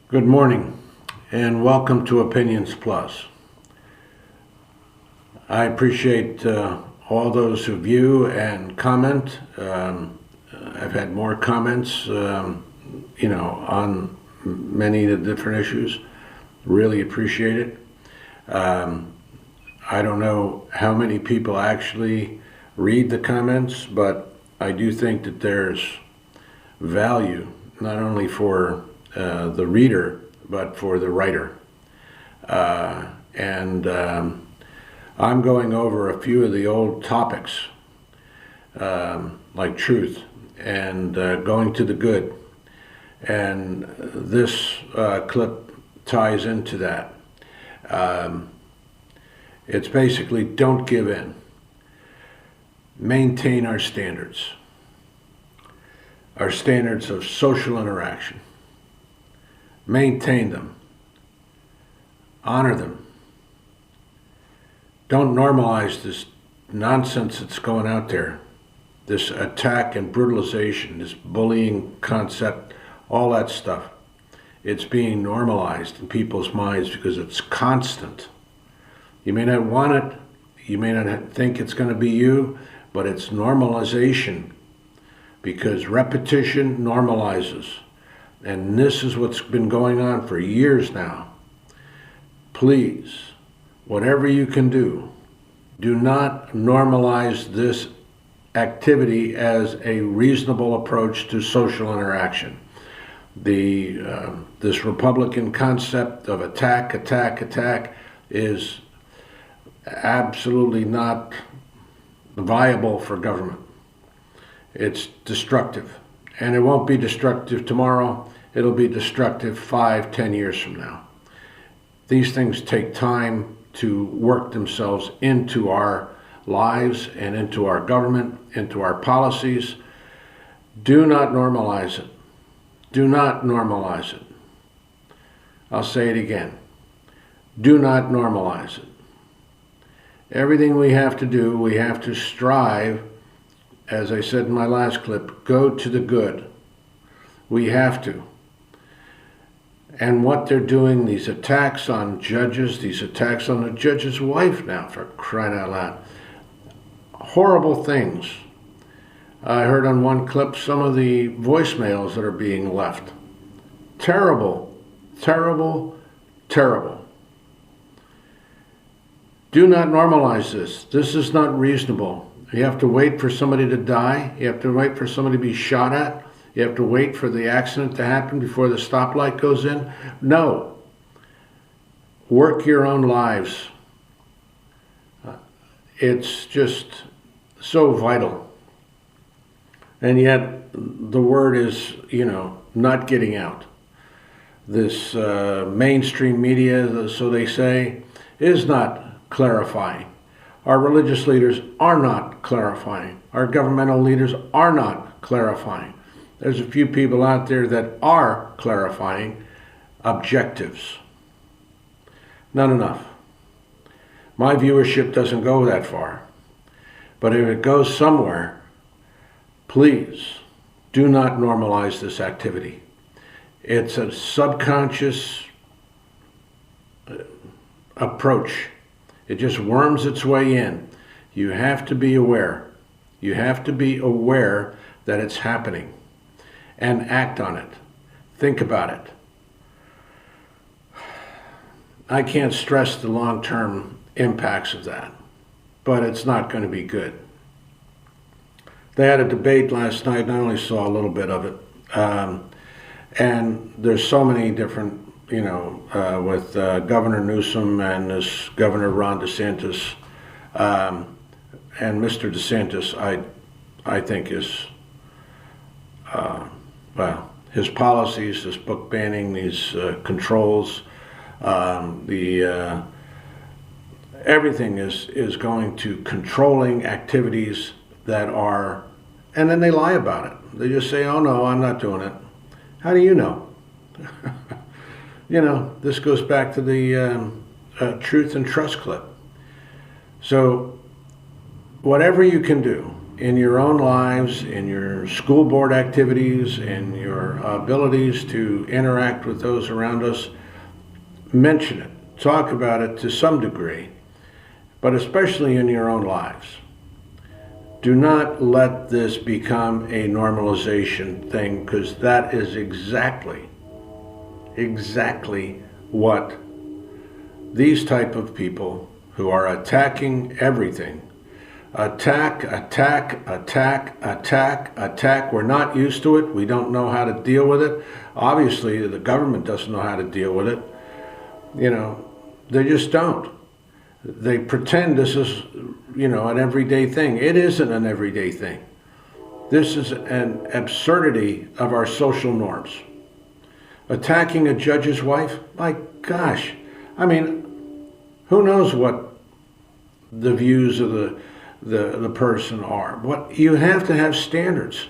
Good morning and welcome to Opinions Plus. I appreciate all those who view and comment. I've had more comments, on many of the different issues. Really appreciate it. I don't know how many people actually read the comments, but I do think that there's value not only for the reader, but for the writer. And I'm going over a few of the old topics, like truth and going to the good. And this clip ties into that. It's basically don't give in. Maintain our standards of social interaction. Maintain them. Honor them. Don't normalize this nonsense that's going out there. This attack and brutalization, this bullying concept, all that stuff. It's being normalized in people's minds because it's constant. You may not want it. You may not think it's going to be you, but it's normalization because repetition normalizes. And this is what's been going on for years now. Please, whatever you can do, do not normalize this activity as a reasonable approach to social interaction. This Republican concept of attack is absolutely not viable for government. It's destructive. And it won't be destructive tomorrow. It'll be destructive 5-10 years from now. These things take time to work themselves into our lives and into our government, into our policies. Do not normalize it. Do not normalize it. I'll say it again. Do not normalize it. Everything we have to do, we have to strive. As I said in my last clip, go to the good. We have to. And what they're doing, these attacks on judges, these attacks on the judge's wife now, for crying out loud. Horrible things. I heard on one clip some of the voicemails that are being left. Terrible, terrible, terrible. Do not normalize this. This is not reasonable. You have to wait for somebody to die. You have to wait for somebody to be shot at. You have to wait for the accident to happen before the stoplight goes in. No. Work your own lives. It's just so vital. And yet the word is, not getting out. This mainstream media, so they say, is not clarifying. Our religious leaders are not clarifying. Our governmental leaders are not clarifying. There's a few people out there that are clarifying objectives. Not enough. My viewership doesn't go that far. But if it goes somewhere, please do not normalize this activity. It's a subconscious approach. It just worms its way in. You have to be aware. You have to be aware that it's happening and act on it. Think about it. I can't stress the long-term impacts of that, but it's not going to be good. They had a debate last night, and I only saw a little bit of it. And there's so many different with Governor Newsom and this Governor Ron DeSantis. And Mr. DeSantis, I think is, his policies, this book banning, these controls, everything is going to controlling activities that are, and then they lie about it. They just say, oh no, I'm not doing it. How do you know? This goes back to the truth and trust clip. So whatever you can do, in your own lives, in your school board activities, in your abilities to interact with those around us, mention it, talk about it to some degree, but especially in your own lives. Do not let this become a normalization thing, because that is exactly what these type of people who are attacking everything, attack. We're not used to it. We don't know how to deal with it. Obviously, the government doesn't know how to deal with it. You know, they just don't. They pretend this is, you know, an everyday thing. It isn't an everyday thing. This is an absurdity of our social norms. Attacking a judge's wife? My gosh. I mean, who knows what the views of the person are. What you have to have standards.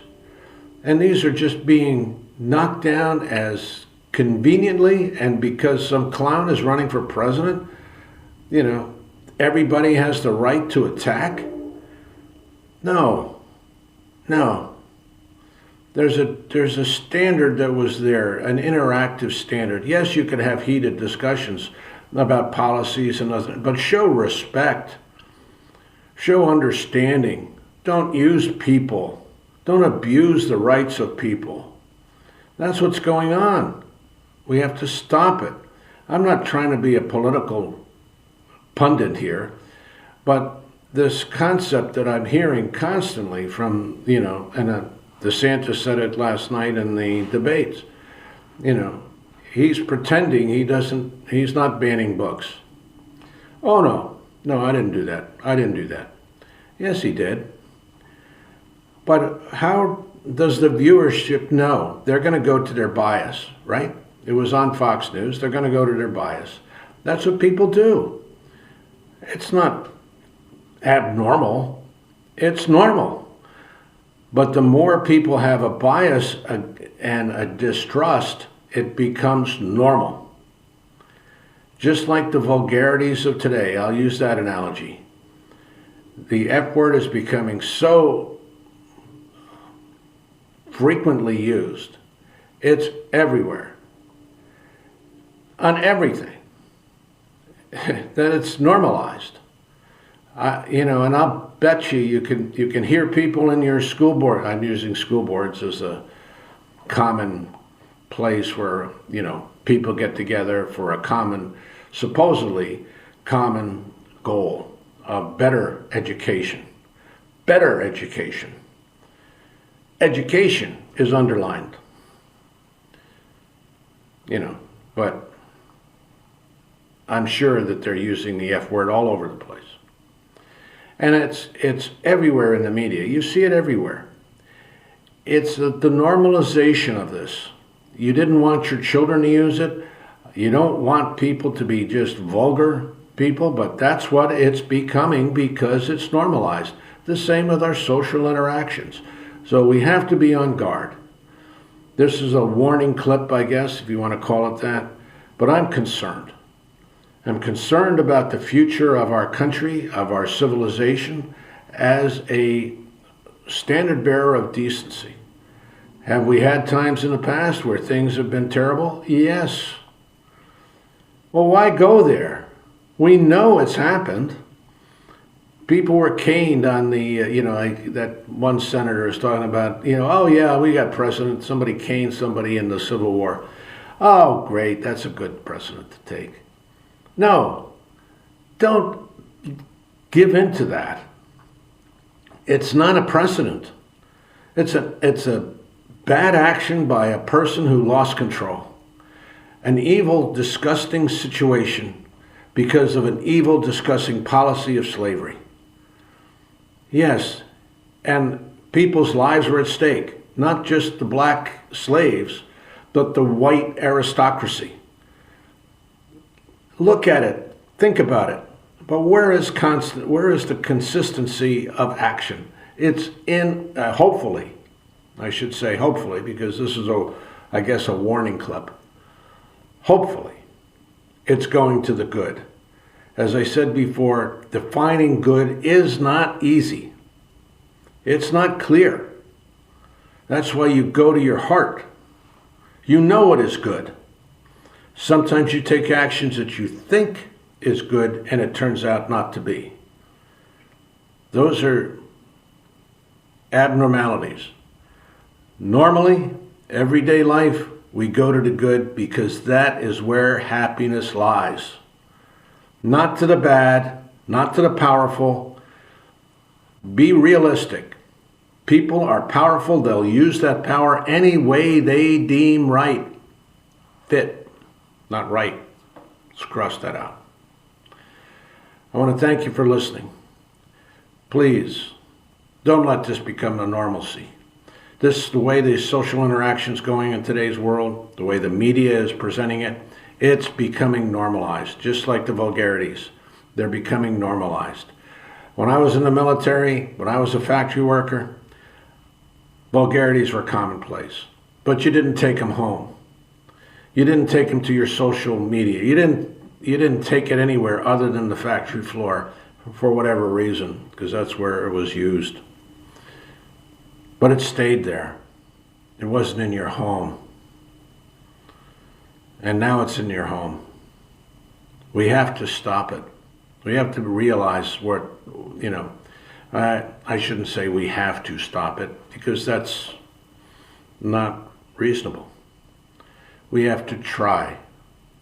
And these are just being knocked down as conveniently, and because some clown is running for president, you know, everybody has the right to attack? No. There's a standard that was there, an interactive standard. Yes, you could have heated discussions about policies and other, but show respect, show understanding. Don't use people. Don't abuse the rights of people. That's what's going on. We have to stop it. I'm not trying to be a political pundit here, but this concept that I'm hearing constantly from, you know, and DeSantis said it last night in the debates, you know, he's pretending he's not banning books. Oh, no, I didn't do that. Yes, he did. But how does the viewership know? They're going to go to their bias, right? It was on Fox News. They're going to go to their bias. That's what people do. It's not abnormal. It's normal. But the more people have a bias and a distrust, it becomes normal. Just like the vulgarities of today, I'll use that analogy. The F word is becoming so frequently used. It's everywhere. On everything. That it's normalized. You know, and I'll bet you can hear people in your school board. I'm using school boards as a common place where, you know, people get together for a supposedly common goal of better education. Better education. Education is underlined. You know, but I'm sure that they're using the F word all over the place. And it's everywhere in the media. You see it everywhere. It's the normalization of this. You didn't want your children to use it. You don't want people to be just vulgar people, but that's what it's becoming because it's normalized. The same with our social interactions. So we have to be on guard. This is a warning clip, I guess, if you want to call it that. But I'm concerned. I'm concerned about the future of our country, of our civilization, as a standard bearer of decency. Have we had times in the past where things have been terrible? Yes. Well, why go there? We know it's happened. People were caned on the, you know, like that one senator is talking about, you know, oh yeah, we got precedent. Somebody caned somebody in the Civil War. Oh, great, that's a good precedent to take. No, don't give in to that. It's not a precedent. It's a bad action by a person who lost control. An evil, disgusting situation because of an evil, disgusting policy of slavery. Yes, and people's lives were at stake. Not just the black slaves, but the white aristocracy. Look at it, think about it. But where is the consistency of action? It's in, hopefully, I should say hopefully, because this is I guess a warning clip. Hopefully, it's going to the good. As I said before, defining good is not easy. It's not clear. That's why you go to your heart. You know what is good. Sometimes you take actions that you think is good and it turns out not to be. Those are abnormalities. Normally, everyday life, we go to the good because that is where happiness lies. Not to the bad, not to the powerful. Be realistic. People are powerful. They'll use that power any way they deem right. Fit, not right. Let's cross that out. I want to thank you for listening. Please, don't let this become a normalcy. This is the way the social interaction's going in today's world, the way the media is presenting it. It's becoming normalized, just like the vulgarities. They're becoming normalized. When I was in the military, when I was a factory worker, vulgarities were commonplace. But you didn't take them home. You didn't take them to your social media. You didn't take it anywhere other than the factory floor for whatever reason, because that's where it was used. But it stayed there. It wasn't in your home. And now it's in your home. We have to stop it. We have to realize what, I shouldn't say we have to stop it, because that's not reasonable. We have to try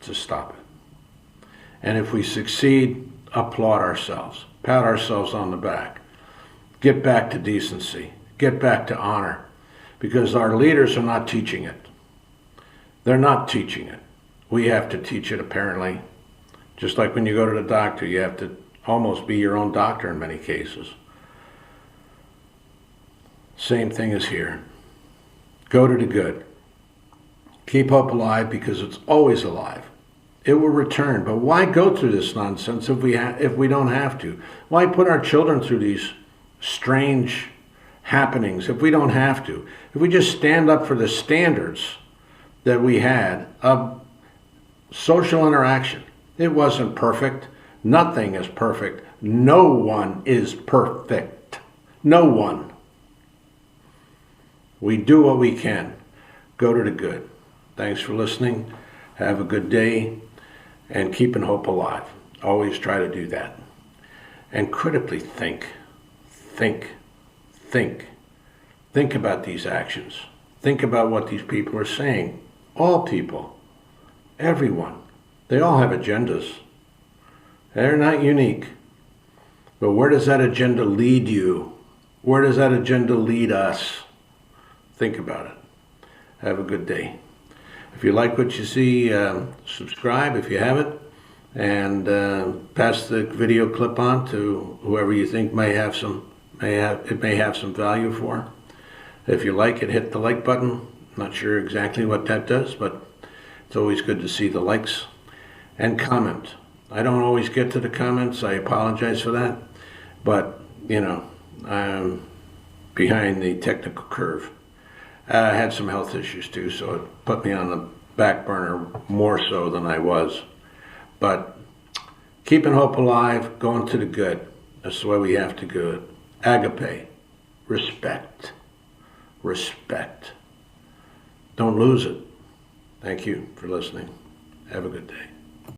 to stop it. And if we succeed, applaud ourselves, pat ourselves on the back, get back to decency, get back to honor, because our leaders are not teaching it. They're not teaching it. We have to teach it, apparently. Just like when you go to the doctor, you have to almost be your own doctor in many cases. Same thing is here. Go to the good. Keep hope alive, because it's always alive. It will return. But why go through this nonsense if we don't have to? Why put our children through these strange happenings if we don't have to? If we just stand up for the standards that we had of social interaction. It wasn't perfect. Nothing is perfect. No one is perfect. No one. We do what we can. Go to the good. Thanks for listening. Have a good day. And keeping hope alive. Always try to do that. And critically think. Think about these actions. Think about what these people are saying. All people. Everyone. They all have agendas. They're not unique. But where does that agenda lead you? Where does that agenda lead us? Think about it. Have a good day. If you like what you see, subscribe if you haven't, and pass the video clip on to whoever you think may have some value for. If you like it, hit the like button. Not sure exactly what that does, but it's always good to see the likes. And comment. I don't always get to the comments. I apologize for that, but I'm behind the technical curve. I had some health issues too, so it put me on the back burner more so than I was. But keeping hope alive, going to the good. That's the way we have to do it. Agape, respect, respect. Don't lose it. Thank you for listening. Have a good day.